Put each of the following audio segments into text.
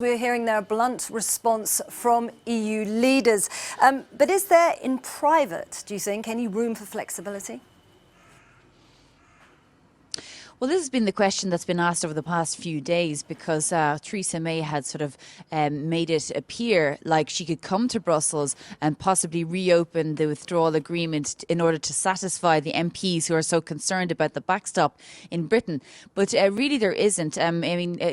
We're hearing there a blunt response from EU leaders. But is there, in private, do you think, any room for flexibility? Well, this has been the question that's been asked over the past few days because Theresa May had sort of made it appear like she could come to Brussels and possibly reopen the withdrawal agreement in order to satisfy the MPs who are so concerned about the backstop in Britain. But really there isn't.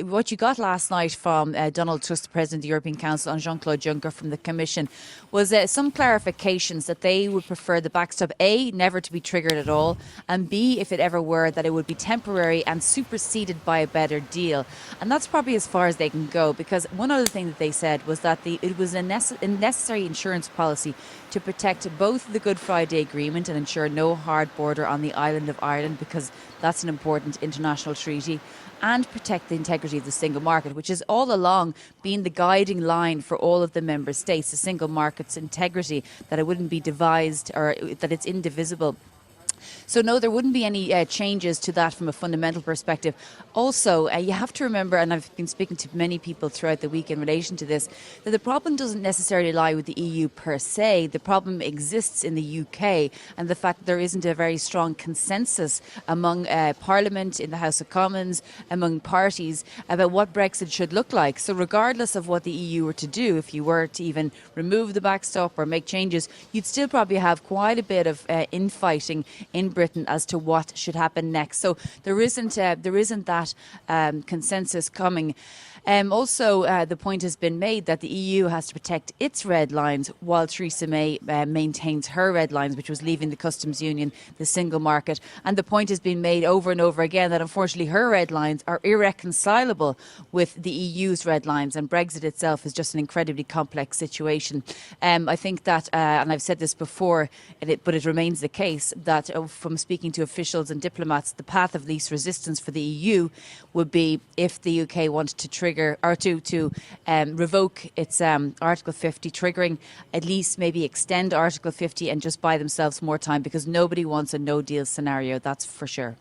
What you got last night from Donald Tusk, the President of the European Council, and Jean-Claude Juncker from the Commission was some clarifications that they would prefer the backstop, A, never to be triggered at all, and B, if it ever were, that it would be temporary and superseded by a better deal. And that's probably as far as they can go, because one other thing that they said was that it was a necessary insurance policy to protect both the Good Friday Agreement and ensure no hard border on the island of Ireland, because that's an important international treaty, and protect the integrity of the single market, which has all along been the guiding line for all of the member states, the single market's integrity, that it wouldn't be devised or that it's indivisible. So no, there wouldn't be any changes to that from a fundamental perspective. Also, you have to remember, and I've been speaking to many people throughout the week in relation to this, that the problem doesn't necessarily lie with the EU per se. The problem exists in the UK, and the fact that there isn't a very strong consensus among Parliament, in the House of Commons, among parties about what Brexit should look like. So regardless of what the EU were to do, if you were to even remove the backstop or make changes, you'd still probably have quite a bit of infighting in Britain as to what should happen next. So there isn't that consensus coming. Also, the point has been made that the EU has to protect its red lines while Theresa May maintains her red lines, which was leaving the customs union, the single market. And the point has been made over and over again that unfortunately her red lines are irreconcilable with the EU's red lines, and Brexit itself is just an incredibly complex situation. I think that, and I've said this before, but it remains the case, that from speaking to officials and diplomats, the path of least resistance for the EU would be if the UK wanted to trigger or to revoke its Article 50 triggering, at least maybe extend Article 50 and just buy themselves more time, because nobody wants a no-deal scenario, that's for sure.